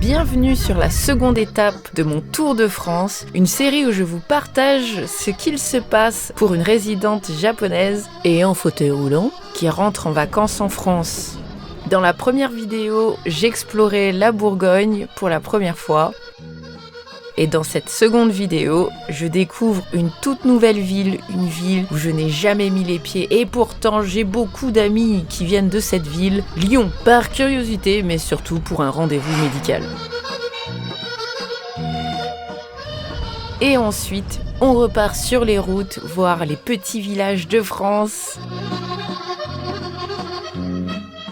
Bienvenue sur la seconde étape de mon Tour de France, une série où je vous partage ce qu'il se passe pour une résidente japonaise et en fauteuil roulant qui rentre en vacances en France. Dans la première vidéo, j'explorais la Bourgogne pour la première fois. Et dans cette seconde vidéo, je découvre une toute nouvelle ville, une ville où je n'ai jamais mis les pieds. Et pourtant, j'ai beaucoup d'amis qui viennent de cette ville, Lyon, par curiosité, mais surtout pour un rendez-vous médical. Et ensuite, on repart sur les routes, voir les petits villages de France.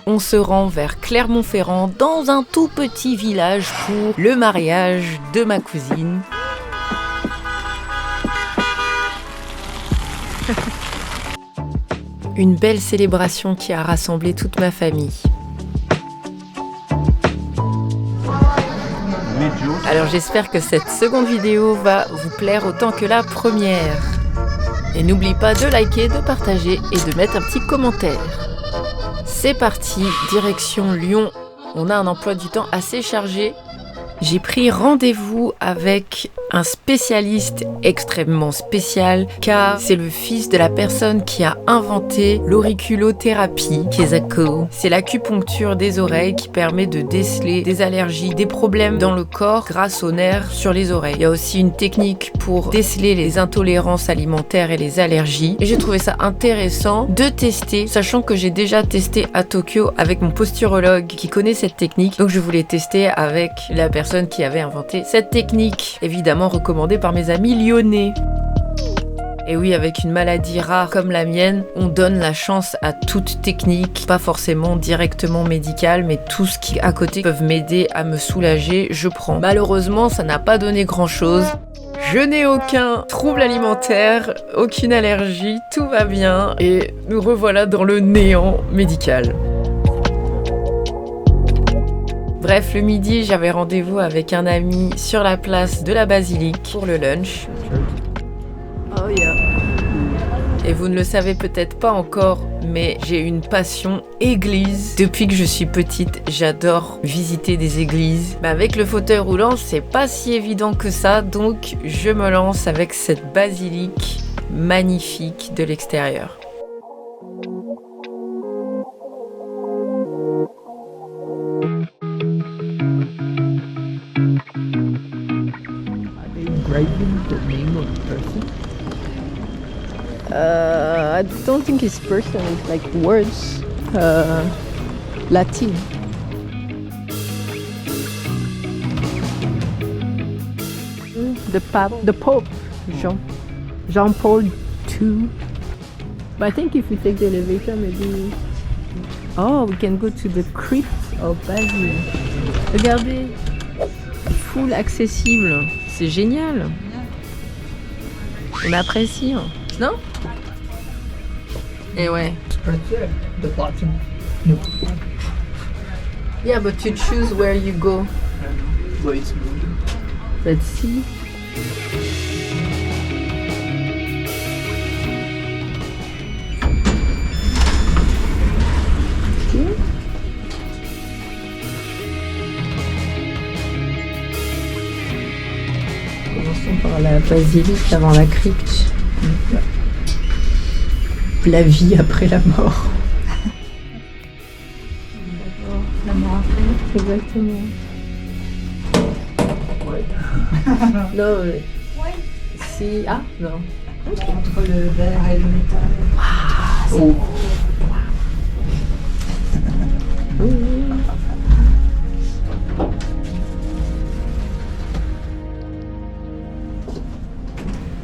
On se rend vers Clermont-Ferrand dans un tout petit village pour le mariage de ma cousine. Une belle célébration qui a rassemblé toute ma famille. Alors j'espère que cette seconde vidéo va vous plaire autant que la première. Et n'oublie pas de liker, de partager et de mettre un petit commentaire. C'est parti, direction Lyon. On a un emploi du temps assez chargé. J'ai pris rendez-vous avec un spécialiste extrêmement spécial car c'est le fils de la personne qui a inventé l'auriculothérapie, Kesako. C'est l'acupuncture des oreilles qui permet de déceler des allergies, des problèmes dans le corps grâce aux nerfs sur les oreilles. Il y a aussi une technique pour déceler les intolérances alimentaires et les allergies. Et j'ai trouvé ça intéressant de tester, sachant que j'ai déjà testé à Tokyo avec mon posturologue qui connaît cette technique. Donc je voulais tester avec la personne qui avait inventé cette technique, évidemment recommandée par mes amis lyonnais. Et oui, avec une maladie rare comme la mienne, on donne la chance à toute technique, pas forcément directement médicale, mais tout ce qui à côté peuvent m'aider à me soulager, je prends. Malheureusement, ça n'a pas donné grand-chose. Je n'ai aucun trouble alimentaire, aucune allergie, tout va bien et nous revoilà dans le néant médical. Bref, le midi, j'avais rendez-vous avec un ami sur la place de la Basilique pour le lunch. Oh yeah. Et vous ne le savez peut-être pas encore, mais j'ai une passion église. Depuis que je suis petite, j'adore visiter des églises. Mais avec le fauteuil roulant, c'est pas si évident que ça, donc je me lance avec cette basilique magnifique de l'extérieur. The name of the person? I don't think it's person, it's like words. Latin. The Pope, Jean Paul II. But I think if we take the elevator, maybe. Oh, we can go to the crypt of Basil. Regardez, full accessible. C'est génial. On apprécie, non? Et ouais. The bottom. No. Yeah, but you choose where you go. Where it's moving. Let's see. Okay. Commençons par la basilique avant la crypte. La vie après la mort. La mort après. Exactement. Ouais. Non, mais... Ouais. Si... Ah, non. Entre le verre et le métal. Oh.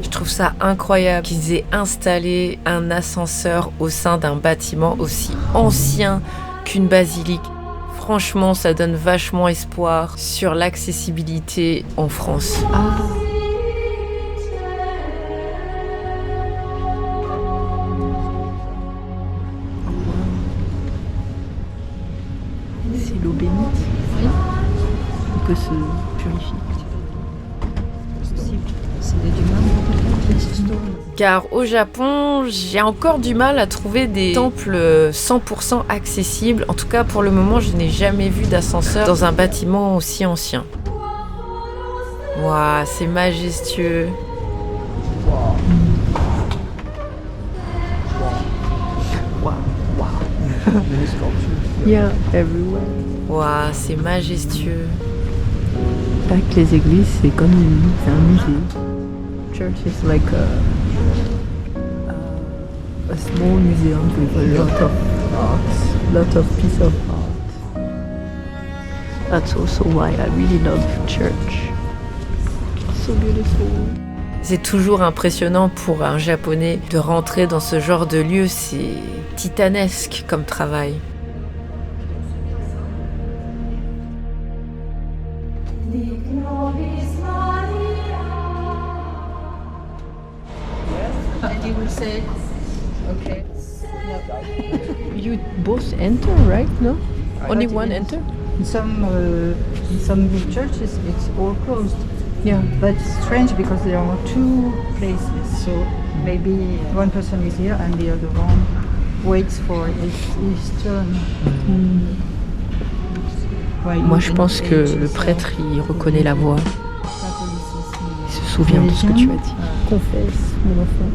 Je trouve ça incroyable qu'ils aient installé un ascenseur au sein d'un bâtiment aussi ancien qu'une basilique. Franchement, ça donne vachement espoir sur l'accessibilité en France. Ah. C'est l'eau bénite. Oui. On peut se purifier. C'est possible. C'est des humains. Car au Japon, j'ai encore du mal à trouver des temples 100% accessibles. En tout cas, pour le moment, je n'ai jamais vu d'ascenseur dans un bâtiment aussi ancien. Waouh, c'est majestueux. Many sculptures. Yeah, everywhere. Waouh, c'est majestueux. Pas que les églises, c'est comme c'est un musée. Church is like a small museum with a lot of art, lot of piece of art. That's also why I really love church. It's so beautiful. C'est toujours impressionnant pour un Japonais de rentrer dans ce genre de lieu. C'est titanesque comme travail. And you will say, okay. You both enter, right? No? Only But one in- enter? In some churches, it's all closed. Yeah. But it's strange because there are two places. So maybe one person is here and the other one waits for his turn. Right, Moi, je in pense que ages, le so- prêtre, il reconnaît la voix. Il Catholicism. se souvient de ce que tu as dit. Ah. Confesse, mon enfant.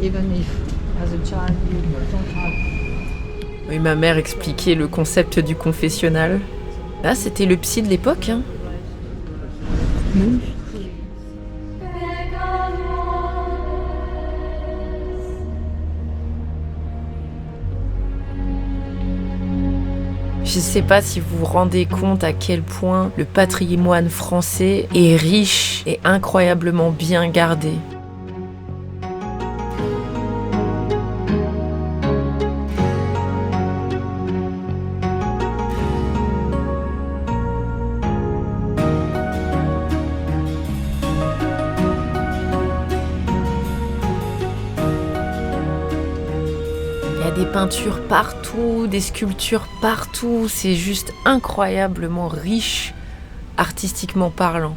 Even if as a child you don't have. Oui, ma mère expliquait le concept du confessionnal. Là, c'était le psy de l'époque, hein. Je ne sais pas si vous vous rendez compte à quel point le patrimoine français est riche et incroyablement bien gardé. Il y a des peintures partout, des sculptures partout, c'est juste incroyablement riche, artistiquement parlant.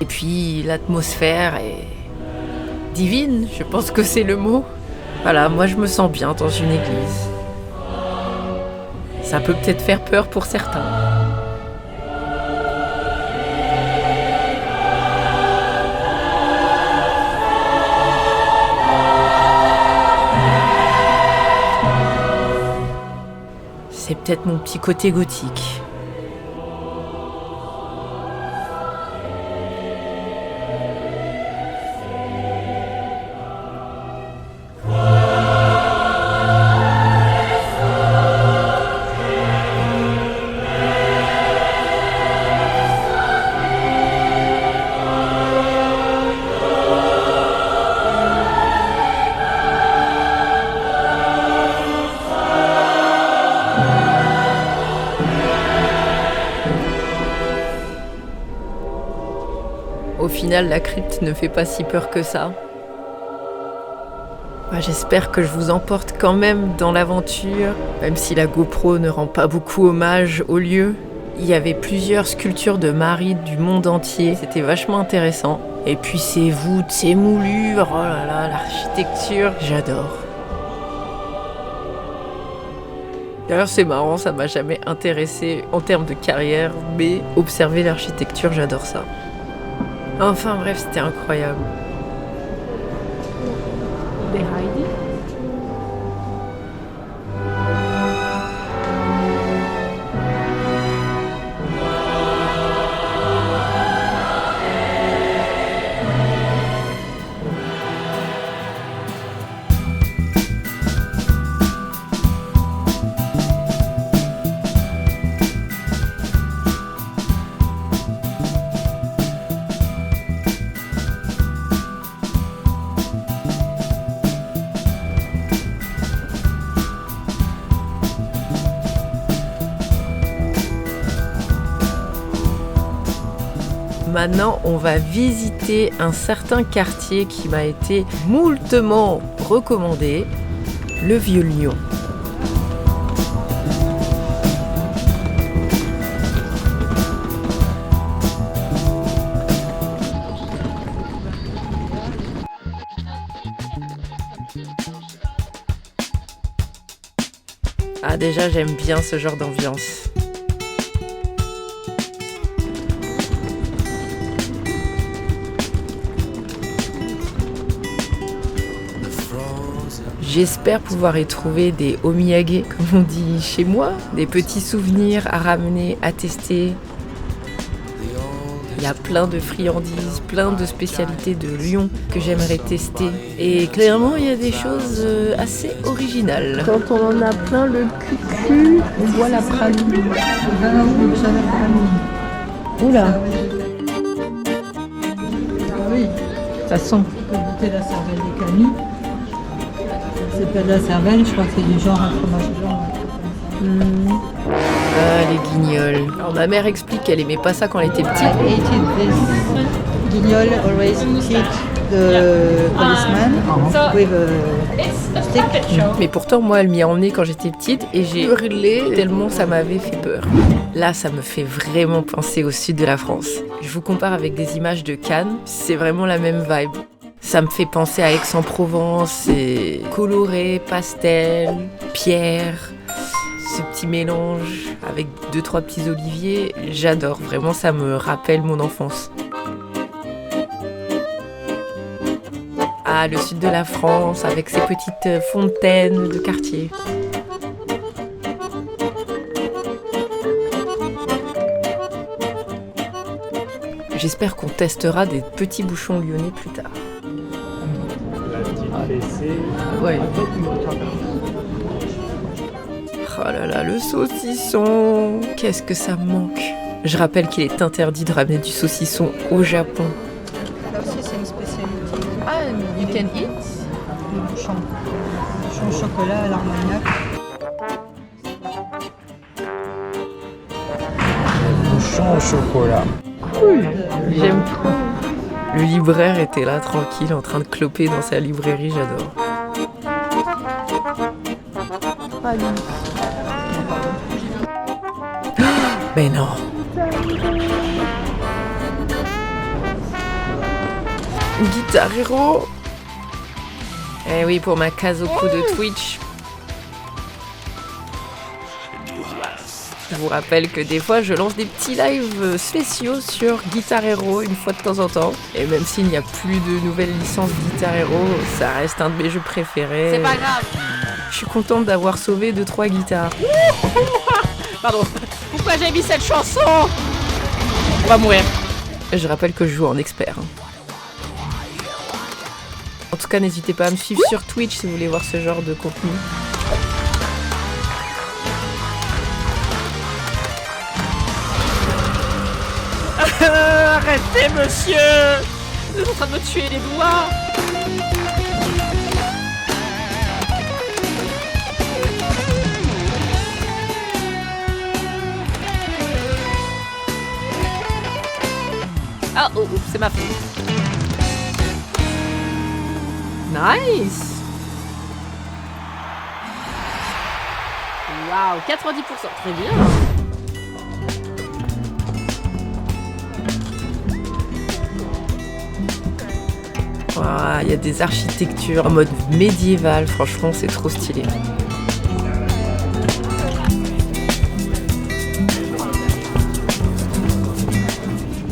Et puis l'atmosphère est divine, je pense que c'est le mot. Voilà, moi je me sens bien dans une église. Ça peut peut-être faire peur pour certains. C'est peut-être mon petit côté gothique. Au final, la crypte ne fait pas si peur que ça. J'espère que je vous emporte quand même dans l'aventure, même si la GoPro ne rend pas beaucoup hommage au lieu. Il y avait plusieurs sculptures de Marie du monde entier, c'était vachement intéressant. Et puis ces voûtes, ces moulures, oh là là, l'architecture, j'adore. D'ailleurs, c'est marrant, ça m'a jamais intéressé en termes de carrière, mais observer l'architecture, j'adore ça. Enfin bref, c'était incroyable. Des Heidi? Maintenant, on va visiter un certain quartier qui m'a été moultement recommandé, le Vieux-Lyon. Ah déjà j'aime bien ce genre d'ambiance. J'espère pouvoir y trouver des omiyage, comme on dit chez moi, des petits souvenirs à ramener, à tester. Il y a plein de friandises, plein de spécialités de Lyon que j'aimerais tester. Et clairement, il y a des choses assez originales. Quand on en a plein le cul, on boit la praline. Oula, Oui, ça sent. on peut goûter la cervelle des Camille. C'est pas de la cervelle, je crois que c'est du genre un fromage blanc. Ah, les guignols. Alors ma mère explique qu'elle aimait pas ça quand elle était petite. I hated this. Guignol always hit the policeman with a stick. Mais pourtant, moi, elle m'y a emmenée quand j'étais petite et j'ai hurlé tellement ça m'avait fait peur. Là, ça me fait vraiment penser au sud de la France. Je vous compare avec des images de Cannes, c'est vraiment la même vibe. Ça me fait penser à Aix-en-Provence, c'est coloré, pastel, pierre, ce petit mélange avec 2-3 petits oliviers. J'adore, vraiment, ça me rappelle mon enfance. Ah, le sud de la France, avec ses petites fontaines de quartier. J'espère qu'on testera des petits bouchons lyonnais plus tard. Ouais. Oh là là, le saucisson. Qu'est-ce que ça me manque. Je rappelle qu'il est interdit de ramener du saucisson au Japon. Là aussi, c'est une spécialité. Ah, you can eat? Le bouchon. Bouchon au chocolat à l'armagnac. Bouchon au chocolat. J'aime trop. Le libraire était là, tranquille, en train de cloper dans sa librairie, j'adore. Mais non. Guitar Hero. Eh oui, pour ma Kazoko de Twitch. Je vous rappelle que des fois, je lance des petits lives spéciaux sur Guitar Hero une fois de temps en temps. Et même s'il n'y a plus de nouvelles licences Guitar Hero, ça reste un de mes jeux préférés. C'est pas grave. Je suis contente d'avoir sauvé 2-3 guitares. Pardon. Pourquoi j'ai mis cette chanson? On va mourir. Je rappelle que je joue en expert. En tout cas, n'hésitez pas à me suivre sur Twitch si vous voulez voir ce genre de contenu. Arrêtez, monsieur! Vous êtes en train de me tuer les doigts! Ah, oh, c'est ma faute. Nice! Waouh, 90%, très bien. Il y a des architectures en mode médiéval, franchement c'est trop stylé.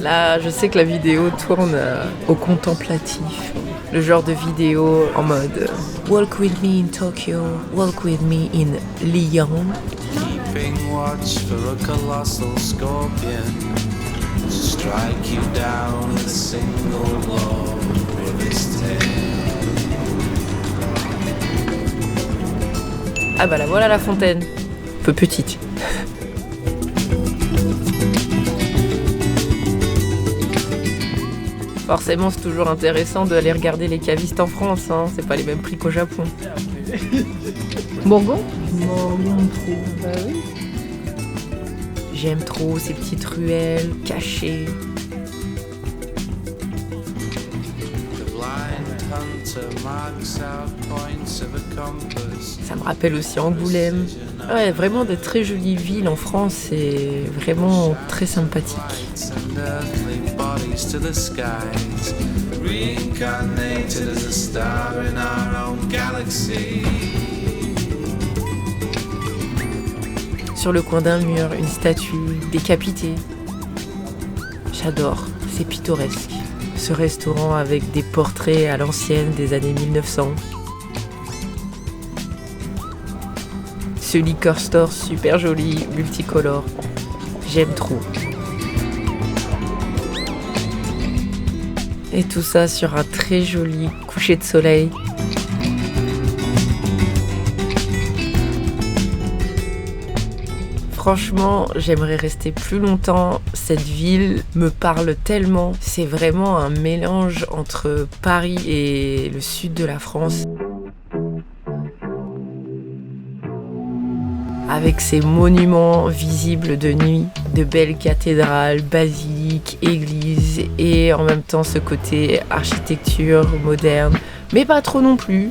Là, je sais que la vidéo tourne au contemplatif. Le genre de vidéo en mode Walk with me in Tokyo, walk with me in Lyon. Keeping watch for a colossal scorpion to strike you down with a single blow of his tail. Ah bah là voilà la fontaine. Un peu petite. Forcément, c'est toujours intéressant d'aller regarder les cavistes en France, hein. C'est pas les mêmes prix qu'au Japon. Bourgogne ? Morgon trop. Bah oui. J'aime trop ces petites ruelles cachées. The blind hunter marks out points of a compass. Ça me rappelle aussi Angoulême. Ouais, vraiment des très jolies villes en France, c'est vraiment très sympathique. And earthly bodies to the skies, reincarnated as a star in our own galaxy. Sur le coin d'un mur, une statue décapitée. J'adore, c'est pittoresque. Ce restaurant avec des portraits à l'ancienne des années 1900. Ce liquor store super joli, multicolore. J'aime trop. Et tout ça sur un très joli coucher de soleil. Franchement, j'aimerais rester plus longtemps. Cette ville me parle tellement. C'est vraiment un mélange entre Paris et le sud de la France. Avec ses monuments visibles de nuit, de belles cathédrales, basiliques, églises et en même temps ce côté architecture moderne, mais pas trop non plus.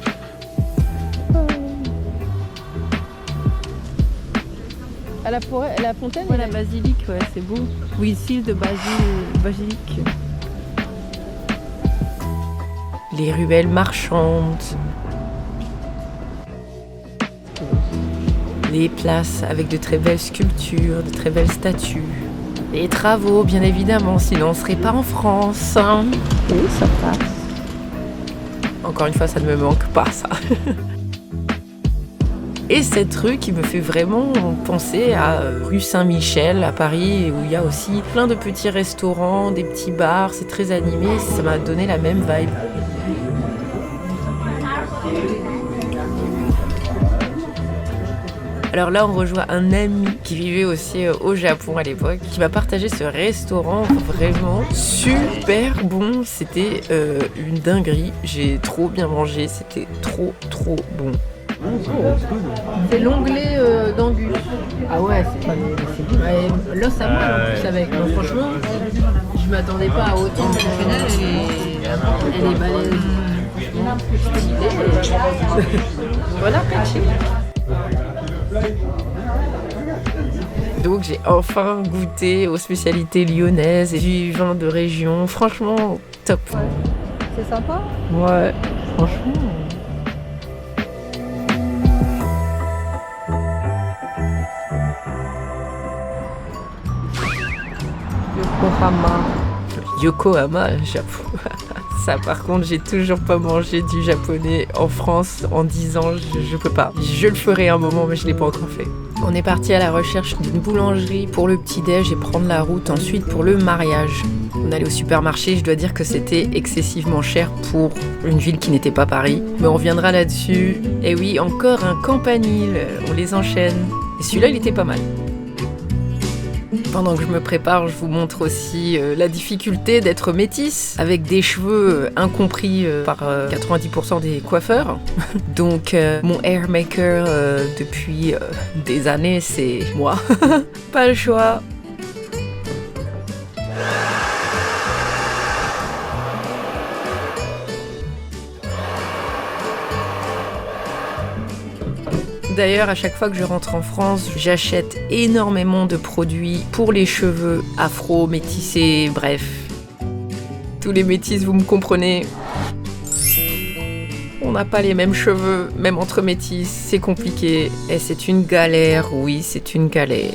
À la fontaine, ouais, la basilique, ouais, c'est beau. Oui, ici, de basilique. Les ruelles marchandes. Les places avec de très belles sculptures, de très belles statues. Les travaux, bien évidemment, sinon on ne serait pas en France. Oui, ça passe. Encore une fois, ça ne me manque pas, ça. Et cette rue qui me fait vraiment penser à rue Saint-Michel à Paris, où il y a aussi plein de petits restaurants, des petits bars, c'est très animé, ça m'a donné la même vibe. Alors là, on rejoint un ami qui vivait aussi au Japon à l'époque, qui m'a partagé ce restaurant vraiment super bon. C'était une dinguerie. J'ai trop bien mangé. C'était trop bon. C'est l'onglet d'angus. Ah ouais, c'est bon. L'os à moi en plus avec. Donc, franchement, je m'attendais pas à autant de elle est balèze. Voilà, Pachi. Donc j'ai enfin goûté aux spécialités lyonnaises et du vin de région. Franchement, top. C'est sympa? Ouais, franchement. Yokohama, Japon. Ça par contre, j'ai toujours pas mangé du japonais en France en 10 ans, je peux pas. Je le ferai un moment, mais je l'ai pas encore fait. On est parti à la recherche d'une boulangerie pour le petit-déj et prendre la route ensuite pour le mariage. On allait au supermarché, je dois dire que c'était excessivement cher pour une ville qui n'était pas Paris. Mais on reviendra là-dessus. Et oui, encore un campanile, on les enchaîne. Et celui-là, il était pas mal. Pendant que je me prépare, je vous montre aussi la difficulté d'être métisse, avec des cheveux incompris par 90% des coiffeurs. Donc mon hair maker depuis des années, c'est moi. Pas le choix. D'ailleurs, à chaque fois que je rentre en France, j'achète énormément de produits pour les cheveux afro, métissés, bref. Tous les métis, vous me comprenez. On n'a pas les mêmes cheveux, même entre métis, c'est compliqué. Et c'est une galère, oui, c'est une galère.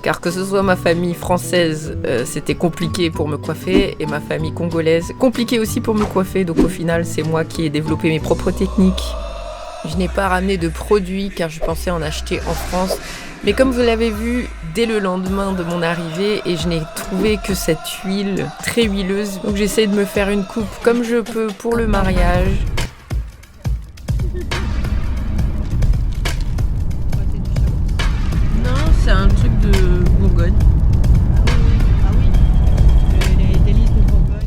Car que ce soit ma famille française, c'était compliqué pour me coiffer, et ma famille congolaise, compliqué aussi pour me coiffer, donc au final c'est moi qui ai développé mes propres techniques. Je n'ai pas ramené de produits car je pensais en acheter en France, mais comme vous l'avez vu, dès le lendemain de mon arrivée, et je n'ai trouvé que cette huile très huileuse, donc j'essaie de me faire une coupe comme je peux pour le mariage. C'est un truc de Bourgogne. Ah oui, les délices de Bourgogne.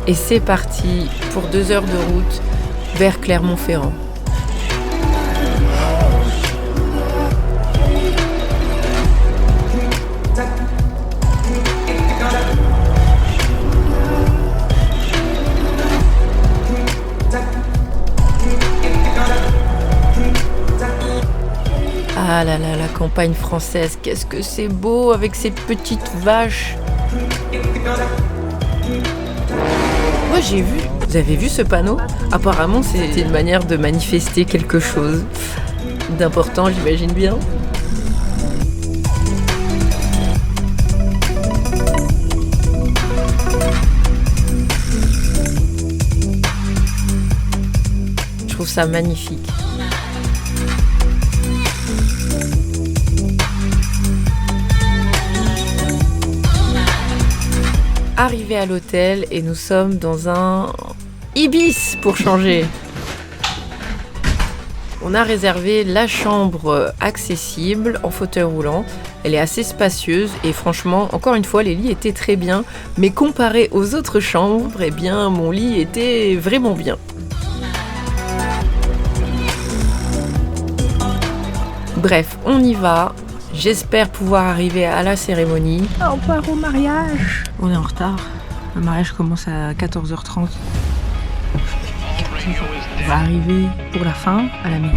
Et c'est parti pour 2 heures de route vers Clermont-Ferrand. Ah là là, la campagne française, qu'est-ce que c'est beau avec ces petites vaches. Moi j'ai vu. Vous avez vu ce panneau? Apparemment c'était une manière de manifester quelque chose d'important, j'imagine bien. Je trouve ça magnifique. Arrivé à l'hôtel et nous sommes dans un Ibis pour changer. On a réservé la chambre accessible en fauteuil roulant. Elle est assez spacieuse et franchement, encore une fois, les lits étaient très bien. Mais comparé aux autres chambres, eh bien, mon lit était vraiment bien. Bref, on y va. J'espère pouvoir arriver à la cérémonie. On part au mariage. On est en retard. Le mariage commence à 14h30. On va arriver pour la fin à la mairie.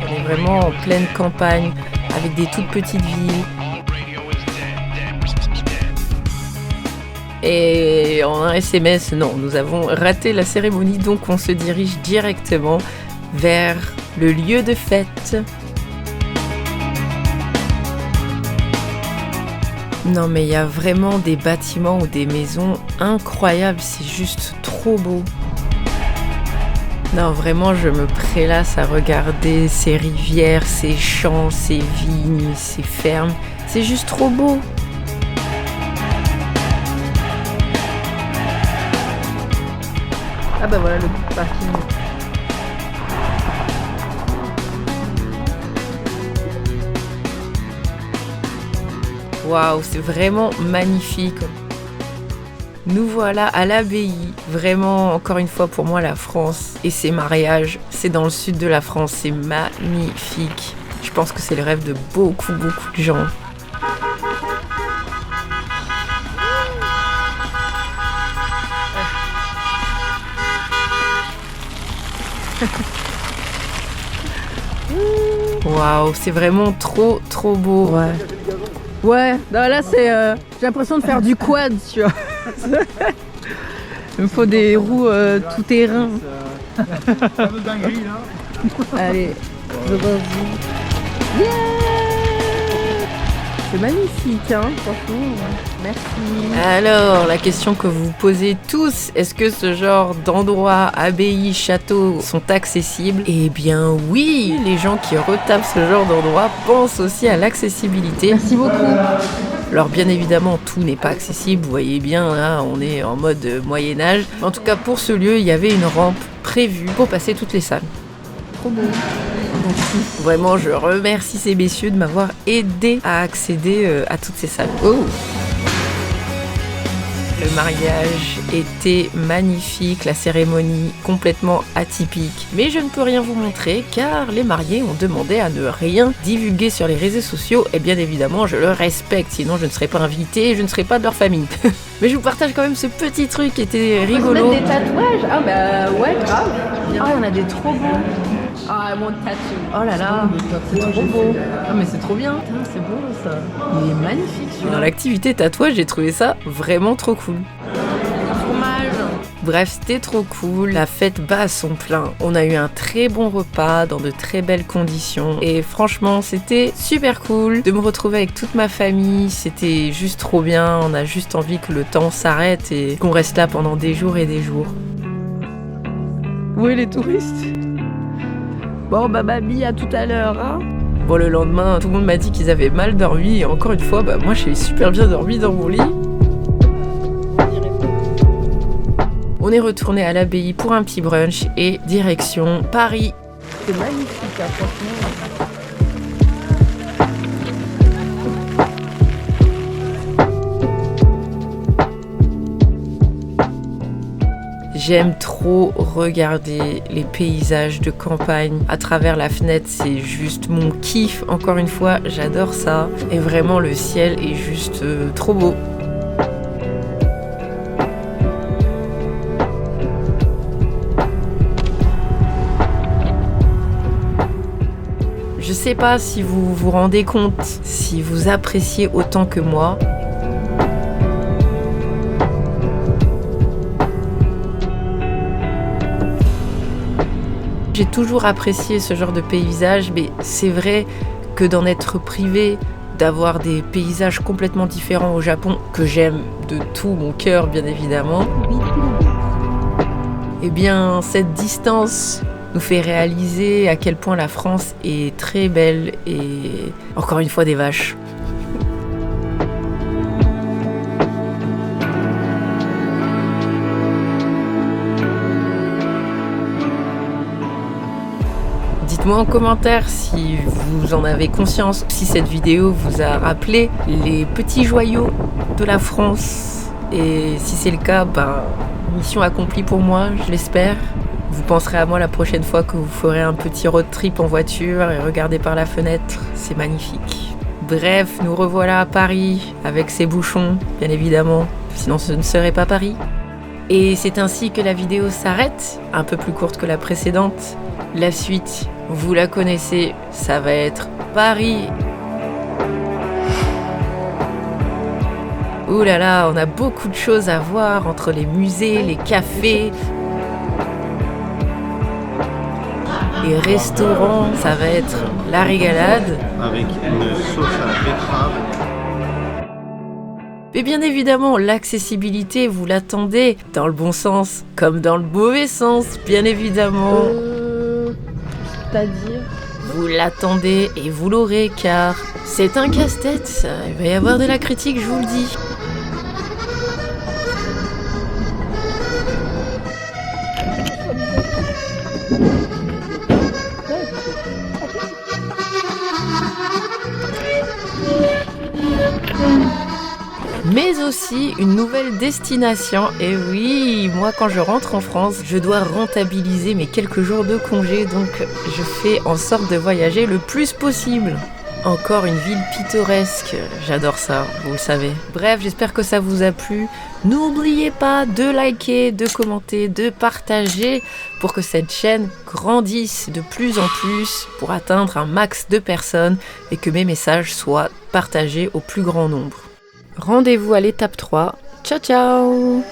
On est vraiment en pleine campagne avec des toutes petites villes. Et en un SMS, non, nous avons raté la cérémonie, donc on se dirige directement vers le lieu de fête. Non mais il y a vraiment des bâtiments ou des maisons incroyables, c'est juste trop beau. Non vraiment je me prélasse à regarder ces rivières, ces champs, ces vignes, ces fermes, c'est juste trop beau. Ah bah voilà le parking. Waouh, c'est vraiment magnifique. Nous voilà à l'abbaye. Vraiment, encore une fois, pour moi, la France et ses mariages, c'est dans le sud de la France. C'est magnifique. Je pense que c'est le rêve de beaucoup de gens. Waouh, c'est vraiment trop beau. Ouais, non, là c'est. J'ai l'impression de faire du quad, tu vois. Il me faut des roues tout terrain. Allez, vas-y. Yeah, c'est magnifique, hein, franchement. Merci. Alors, la question que vous vous posez tous, est-ce que ce genre d'endroits, abbayes, châteaux sont accessibles? Eh bien oui, les gens qui retapent ce genre d'endroit pensent aussi à l'accessibilité. Merci beaucoup. Alors bien évidemment, tout n'est pas accessible, vous voyez bien, là on est en mode Moyen-Âge. En tout cas, pour ce lieu, il y avait une rampe prévue pour passer toutes les salles. Trop beau. Vraiment, je remercie ces messieurs de m'avoir aidé à accéder à toutes ces salles. Oh! Le mariage était magnifique, la cérémonie complètement atypique. Mais je ne peux rien vous montrer car les mariés ont demandé à ne rien divulguer sur les réseaux sociaux et bien évidemment je le respecte, sinon je ne serais pas invitée et je ne serais pas de leur famille. Mais je vous partage quand même ce petit truc qui était rigolo. On peut se mettre des tatouages? Ah bah ouais, grave. Ah, il y en a des trop beaux. Ah, mon tattoo. Oh là là, c'est trop beau. Ah mais c'est trop bien. Putain, c'est beau ça. Il est magnifique celui-là. Dans l'activité tatouage, j'ai trouvé ça vraiment trop cool. Fromage. Bref, c'était trop cool. La fête bat à son plein. On a eu un très bon repas dans de très belles conditions. Et franchement, c'était super cool de me retrouver avec toute ma famille. C'était juste trop bien. On a juste envie que le temps s'arrête et qu'on reste là pendant des jours et des jours. Où est les touristes? Bon bah baby, à tout à l'heure, hein. Bon, le lendemain, tout le monde m'a dit qu'ils avaient mal dormi. Et encore une fois, moi j'ai super bien dormi dans mon lit. On est retourné à l'abbaye pour un petit brunch et direction Paris. C'est magnifique, hein, franchement. J'aime trop regarder les paysages de campagne à travers la fenêtre, c'est juste mon kiff. Encore une fois, j'adore ça. Et vraiment, le ciel est juste trop beau. sais pas si vous vous rendez compte, si vous appréciez autant que moi. J'ai toujours apprécié ce genre de paysage, mais c'est vrai que d'en être privé, d'avoir des paysages complètement différents au Japon, que j'aime de tout mon cœur bien évidemment, eh bien cette distance nous fait réaliser à quel point la France est très belle et encore une fois des vaches. Dites-moi en commentaire si vous en avez conscience, si cette vidéo vous a rappelé les petits joyaux de la France. Et si c'est le cas, mission accomplie pour moi, je l'espère. Vous penserez à moi la prochaine fois que vous ferez un petit road trip en voiture et regardez par la fenêtre, c'est magnifique. Bref, nous revoilà à Paris avec ces bouchons, bien évidemment, sinon ce ne serait pas Paris. Et c'est ainsi que la vidéo s'arrête, un peu plus courte que la précédente. La suite, vous la connaissez, ça va être Paris. Ouh là là, on a beaucoup de choses à voir entre les musées, les cafés et restaurants. Ça va être la régalade. Avec une sauce à la betterave. Et bien évidemment, l'accessibilité, vous l'attendez dans le bon sens comme dans le mauvais sens, bien évidemment. C'est-à-dire? Vous l'attendez et vous l'aurez car c'est un casse-tête. Il va y avoir de la critique, je vous le dis. Mais aussi une nouvelle destination. Et oui, moi quand je rentre en France, je dois rentabiliser mes quelques jours de congé, donc je fais en sorte de voyager le plus possible. Encore une ville pittoresque, j'adore ça, vous le savez. Bref, j'espère que ça vous a plu. N'oubliez pas de liker, de commenter, de partager pour que cette chaîne grandisse de plus en plus pour atteindre un max de personnes et que mes messages soient partagés au plus grand nombre. Rendez-vous à l'étape 3. Ciao ciao!